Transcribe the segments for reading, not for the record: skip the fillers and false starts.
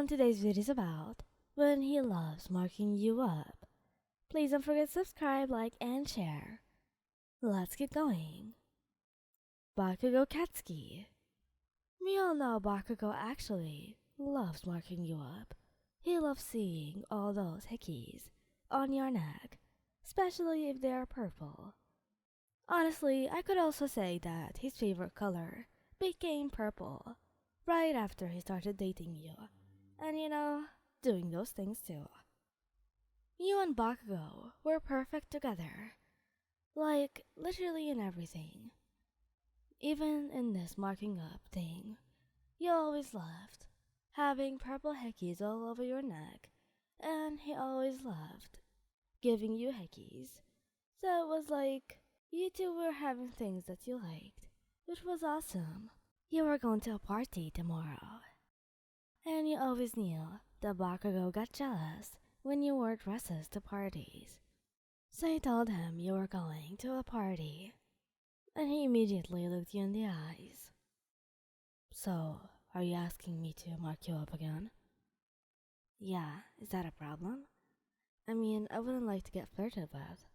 Today's video is about when he loves marking you up. Please don't forget to subscribe, like, and share. Let's get going. Bakugou Katsuki. We all know Bakugou actually loves marking you up. He loves seeing all those hickeys on your neck, especially if they are purple. Honestly, I could also say that his favorite color became purple right after he started dating you. And doing those things too. You and Bakugou were perfect together. Like, literally in everything. Even in this marking up thing, you always loved having purple hickeys all over your neck, and he always loved giving you hickeys. So it was like you two were having things that you liked, which was awesome. You were going to a party tomorrow, and you always knew that Bakugou got jealous when you wore dresses to parties. So you told him you were going to a party, and he immediately looked you in the eyes. So, are you asking me to mark you up again? Yeah, is that a problem? I mean, I wouldn't like to get flirted with,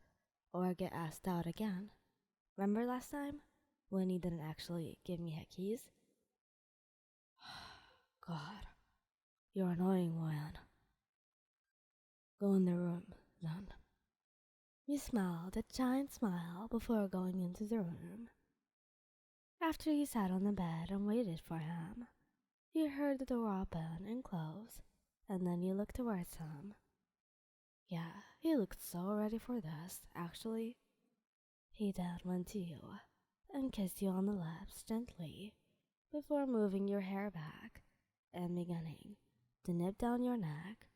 or get asked out again. Remember last time, when he didn't actually give me hickeys? God, you're annoying, Wan. Go in the room, then. You smiled a giant smile before going into the room. After you sat on the bed and waited for him, you heard the door open and close, and then you looked towards him. Yeah, he looked so ready for this, actually. He then went to you and kissed you on the lips gently before moving your hair back and beginning to nip down your neck.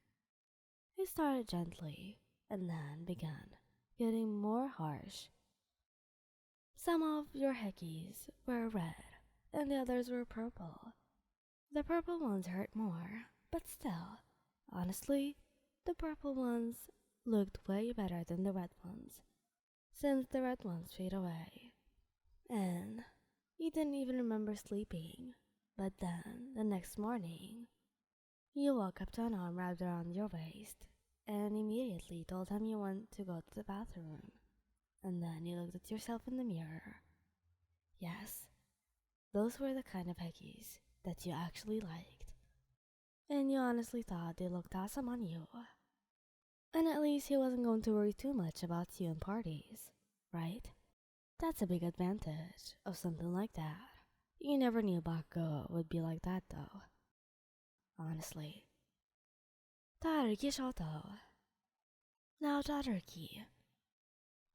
He started gently and then began getting more harsh. Some of your hickeys were red and the others were purple. The purple ones hurt more, but still, honestly, the purple ones looked way better than the red ones, since the red ones fade away. And you didn't even remember sleeping, but then, the next morning, you woke up to an arm wrapped around your waist, and immediately told him you want to go to the bathroom. And then you looked at yourself in the mirror. Yes, those were the kind of hickeys that you actually liked. And you honestly thought they looked awesome on you. And at least he wasn't going to worry too much about you in parties, right? That's a big advantage of something like that. You never knew Bakugou would be like that though. Honestly. Todoroki Shoto. Now Todoroki.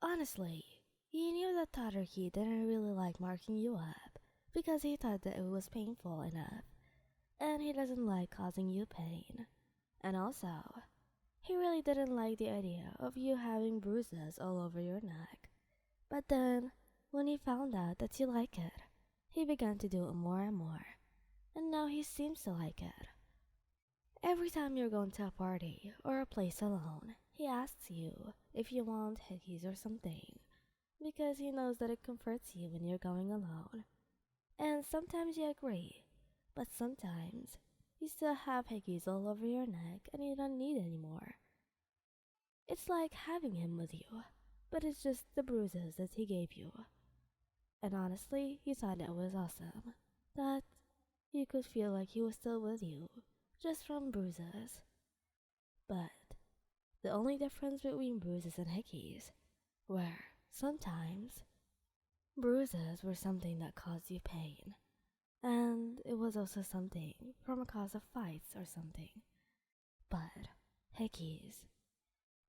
Honestly, you knew that Todoroki didn't really like marking you up because he thought that it was painful enough, and he doesn't like causing you pain. And also, he really didn't like the idea of you having bruises all over your neck. But then, when he found out that you like it, he began to do it more and more, and now he seems to like it. Every time you're going to a party or a place alone, he asks you if you want hickeys or something, because he knows that it comforts you when you're going alone. And sometimes you agree, but sometimes you still have hickeys all over your neck and you don't need any more. It's like having him with you, but it's just the bruises that he gave you. And honestly, you thought it was awesome, that you could feel like he was still with you, just from bruises. But the only difference between bruises and hickeys were sometimes bruises were something that caused you pain, and it was also something from a cause of fights or something. But hickeys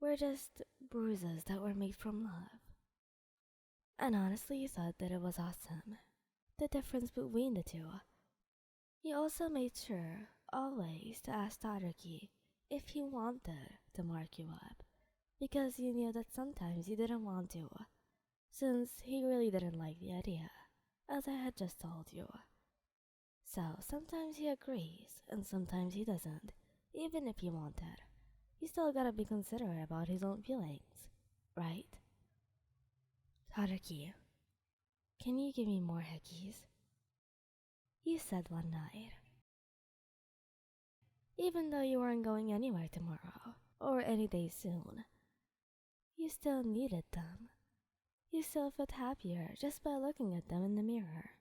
were just bruises that were made from love. And honestly, you thought that it was awesome, the difference between the two. You also made sure always to ask Todoroki if he wanted to mark you up, because you knew that sometimes he didn't want to, since he really didn't like the idea, as I had just told you. So sometimes he agrees, and sometimes he doesn't, even if you wanted. You still gotta be considerate about his own feelings, right? Todoroki, can you give me more hickeys? You said one night. Even though you weren't going anywhere tomorrow, or any day soon, you still needed them. You still felt happier just by looking at them in the mirror.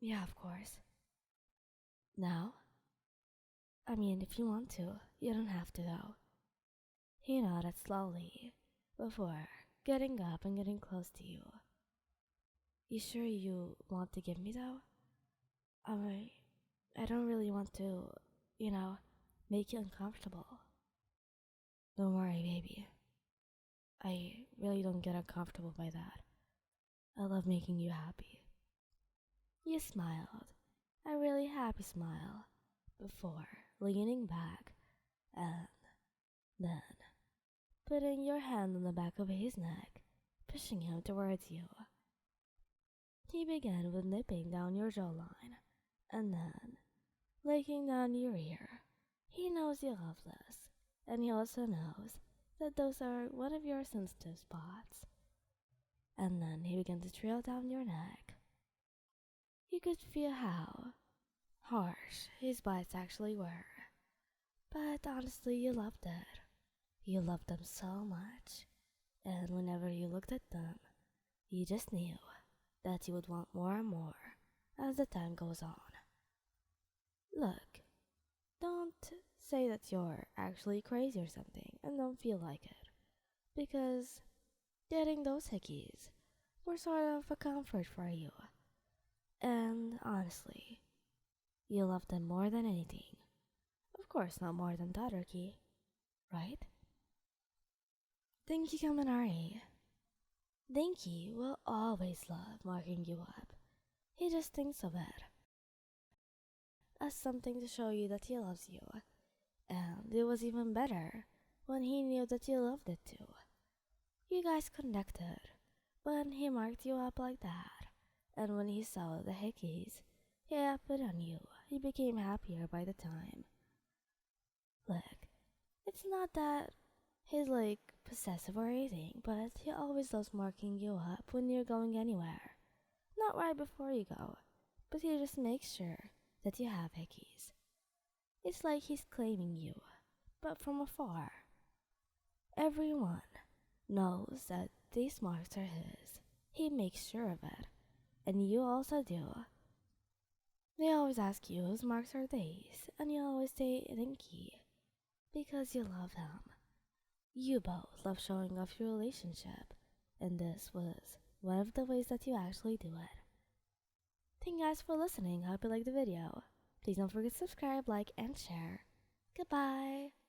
Yeah, of course. Now? I mean, if you want to, you don't have to though. He nodded slowly, before getting up and getting close to you. You sure you want to give me though? I don't really want to, make you uncomfortable. Don't worry, baby. I really don't get uncomfortable by that. I love making you happy. You smiled, a really happy smile, before leaning back and then putting your hand on the back of his neck, pushing him towards you. He began with nipping down your jawline, and then licking down your ear. He knows you love this, and he also knows that those are one of your sensitive spots. And then he began to trail down your neck. You could feel how harsh his bites actually were, but honestly you loved it. You loved them so much, and whenever you looked at them, you just knew that you would want more and more as the time goes on. Look, don't say that you're actually crazy or something and don't feel like it, because getting those hickeys were sort of a comfort for you. And honestly, you love them more than anything. Of course, not more than Todoroki, right? Denki Kaminari. Denki will always love marking you up. He just thinks of it as something to show you that he loves you. And it was even better when he knew that you loved it too. You guys connected when he marked you up like that. And when he saw the hickeys he had put on you, he became happier by the time. Look, it's not that he's like possessive or anything, but he always loves marking you up when you're going anywhere. Not right before you go, but he just makes sure that you have hickeys. It's like he's claiming you, but from afar. Everyone knows that these marks are his. He makes sure of it, and you also do. They always ask you whose marks are these, and you always say Denki, because you love him. You both love showing off your relationship, and this was one of the ways that you actually do it. Thank you guys for listening. I hope you liked the video. Please don't forget to subscribe, like, and share. Goodbye!